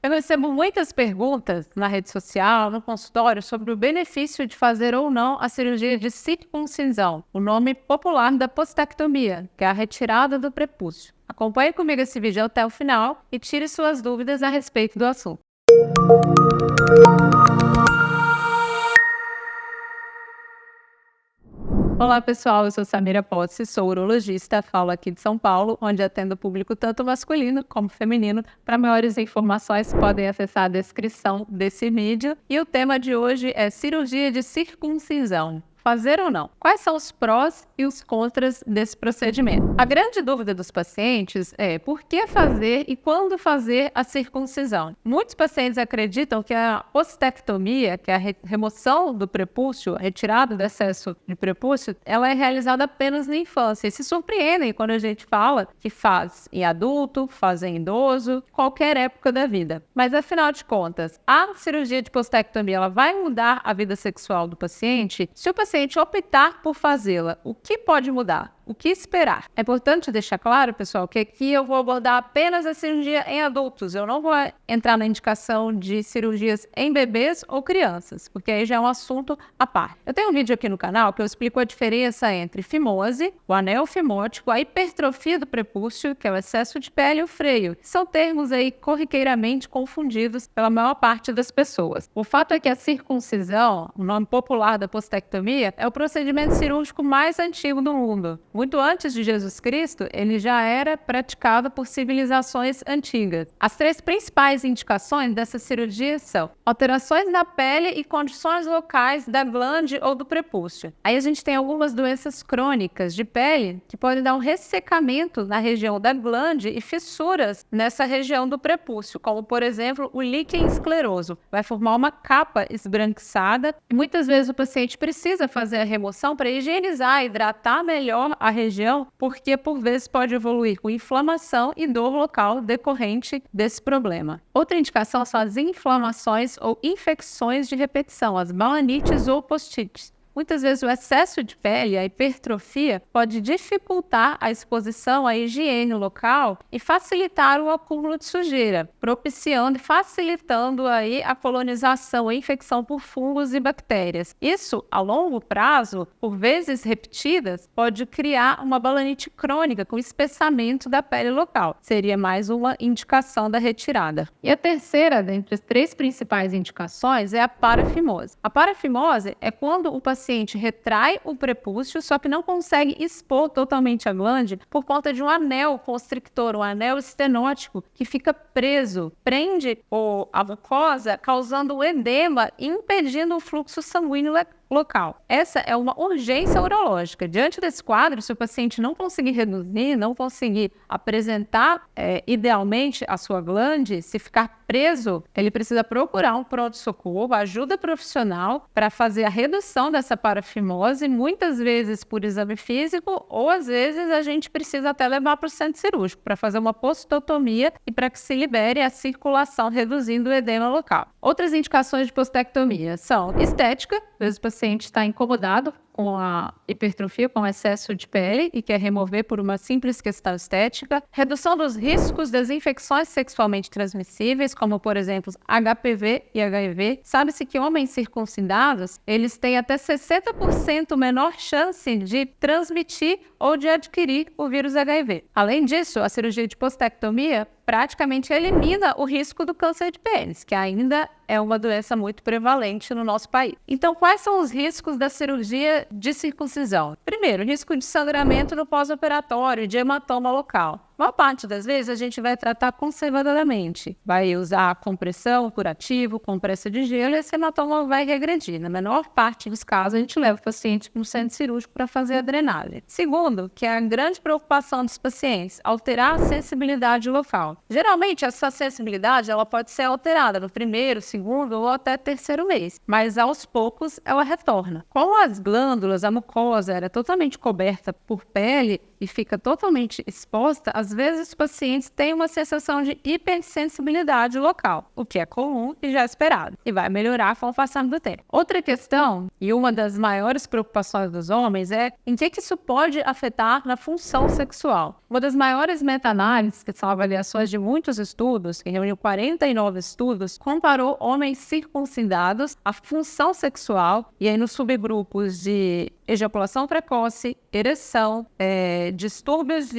Eu recebo muitas perguntas na rede social, no consultório, sobre o benefício de fazer ou não a cirurgia de circuncisão, o nome popular da postectomia, que é a retirada do prepúcio. Acompanhe comigo esse vídeo até o final e tire suas dúvidas a respeito do assunto. Olá pessoal, eu sou Samira Posse, sou urologista, falo aqui de São Paulo, onde atendo o público tanto masculino como feminino. Para maiores informações, podem acessar a descrição desse vídeo. E o tema de hoje é cirurgia de circuncisão. Fazer ou não? Quais são os prós e os contras desse procedimento? A grande dúvida dos pacientes é por que fazer e quando fazer a circuncisão. Muitos pacientes acreditam que a ostectomia, que é a remoção do prepúcio, a retirada do excesso de prepúcio, ela é realizada apenas na infância. E se surpreendem quando a gente fala que faz em adulto, faz em idoso, qualquer época da vida. Mas afinal de contas, a cirurgia de postectomia ela vai mudar a vida sexual do paciente? Se o paciente optar por fazê-la, o que pode mudar? O que esperar? É importante deixar claro, pessoal, que aqui eu vou abordar apenas a cirurgia em adultos. Eu não vou entrar na indicação de cirurgias em bebês ou crianças, porque aí já é um assunto à parte. Eu tenho um vídeo aqui no canal que eu explico a diferença entre fimose, o anel fimótico, a hipertrofia do prepúcio, que é o excesso de pele, e o freio. São termos aí corriqueiramente confundidos pela maior parte das pessoas. O fato é que a circuncisão, o nome popular da postectomia, é o procedimento cirúrgico mais antigo do mundo. Muito antes de Jesus Cristo, ele já era praticado por civilizações antigas. As três principais indicações dessa cirurgia são alterações na pele e condições locais da glande ou do prepúcio. Aí a gente tem algumas doenças crônicas de pele que podem dar um ressecamento na região da glande e fissuras nessa região do prepúcio, como por exemplo o líquen escleroso. Vai formar uma capa esbranquiçada e muitas vezes o paciente precisa fazer a remoção para higienizar, hidratar melhor a região, porque por vezes pode evoluir com inflamação e dor local decorrente desse problema. Outra indicação são as inflamações ou infecções de repetição, as balanites ou postites. Muitas vezes o excesso de pele, a hipertrofia, pode dificultar a exposição à higiene local e facilitar o acúmulo de sujeira, propiciando e facilitando aí a colonização, a infecção por fungos e bactérias. Isso, a longo prazo, por vezes repetidas, pode criar uma balanite crônica com espessamento da pele local. Seria mais uma indicação da retirada. E a terceira, dentre as três principais indicações, é a parafimose. A parafimose é quando o paciente retrai o prepúcio, só que não consegue expor totalmente a glande por conta de um anel constrictor, um anel estenótico que fica preso, prende a mucosa, causando um edema e impedindo o fluxo sanguíneo local. Essa é uma urgência urológica. Diante desse quadro, se o paciente não conseguir reduzir, não conseguir apresentar idealmente a sua glande, se ficar preso, ele precisa procurar um pronto-socorro, ajuda profissional para fazer a redução dessa parafimose, muitas vezes por exame físico, ou às vezes a gente precisa até levar para o centro cirúrgico para fazer uma postotomia e para que se libere a circulação, reduzindo o edema local. Outras indicações de postectomia são estética, às vezes o paciente está incomodado com a hipertrofia, com excesso de pele e quer remover por uma simples questão estética. Redução dos riscos das infecções sexualmente transmissíveis, como por exemplo HPV e HIV. Sabe-se que homens circuncidados, eles têm até 60% menor chance de transmitir ou de adquirir o vírus HIV. Além disso, a cirurgia de postectomia praticamente elimina o risco do câncer de pênis, que ainda é uma doença muito prevalente no nosso país. Então, quais são os riscos da cirurgia de circuncisão? Primeiro, risco de sangramento no pós-operatório, de hematoma local. A maior parte das vezes a gente vai tratar conservadoramente. Vai usar compressão, curativo, compressa de gelo e esse hematoma vai regredir. Na menor parte dos casos, a gente leva o paciente para um centro cirúrgico para fazer a drenagem. Segundo, que é a grande preocupação dos pacientes, alterar a sensibilidade local. Geralmente, essa sensibilidade ela pode ser alterada no primeiro, segundo ou até terceiro mês, mas aos poucos ela retorna. Como as glândulas, a mucosa era totalmente coberta por pele, e fica totalmente exposta, às vezes os pacientes têm uma sensação de hipersensibilidade local, o que é comum e já esperado, e vai melhorar com o passar do tempo. Outra questão, e uma das maiores preocupações dos homens, é em que isso pode afetar na função sexual. Uma das maiores meta-análises, que são avaliações de muitos estudos, que reuniu 49 estudos, comparou homens circuncidados à função sexual, e aí nos subgrupos de ejaculação precoce, ereção,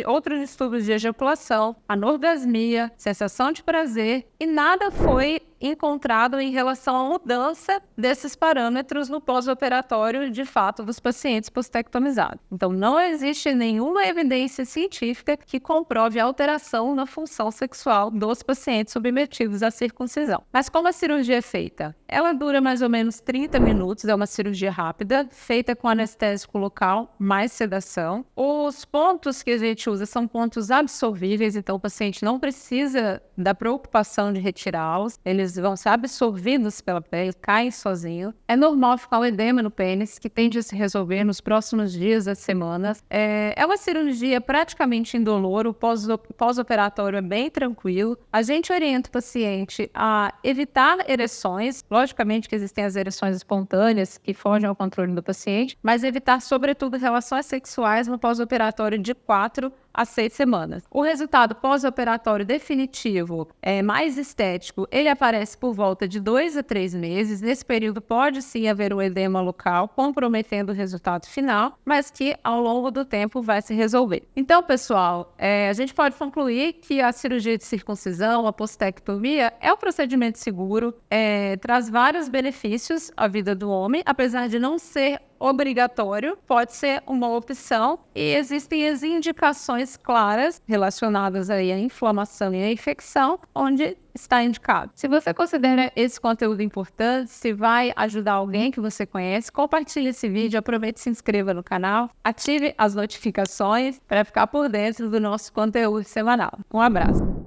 outros distúrbios de ejaculação, anorgasmia, sensação de prazer, e nada foi encontrado em relação à mudança desses parâmetros no pós-operatório, de fato, dos pacientes postectomizados. Então, não existe nenhuma evidência científica que comprove alteração na função sexual dos pacientes submetidos à circuncisão. Mas como a cirurgia é feita? Ela dura mais ou menos 30 minutos, é uma cirurgia rápida, feita com anestésico local, mais sedação. Os pontos que a gente usa são pontos absorvíveis, então o paciente não precisa da preocupação de retirá-los, eles vão ser absorvidos pela pele, caem sozinhos. É normal ficar um edema no pênis, que tende a se resolver nos próximos dias ou semanas. É uma cirurgia praticamente indolor, o pós-operatório é bem tranquilo. A gente orienta o paciente a evitar ereções, logicamente que existem as ereções espontâneas, que fogem ao controle do paciente, mas evitar, sobretudo, relações sexuais no pós-operatório de 4 a 6 semanas. O resultado pós-operatório definitivo, mais estético, ele aparece por volta de 2 a 3 meses. Nesse período pode sim haver um edema local, comprometendo o resultado final, mas que ao longo do tempo vai se resolver. Então, pessoal, a gente pode concluir que a cirurgia de circuncisão, a postectomia, é um procedimento seguro, traz vários benefícios à vida do homem, apesar de não ser obrigatório, pode ser uma opção, e existem as indicações claras relacionadas aí à inflamação e à infecção, onde está indicado. Se você considera esse conteúdo importante, se vai ajudar alguém que você conhece, compartilhe esse vídeo, aproveite e se inscreva no canal, ative as notificações para ficar por dentro do nosso conteúdo semanal. Um abraço!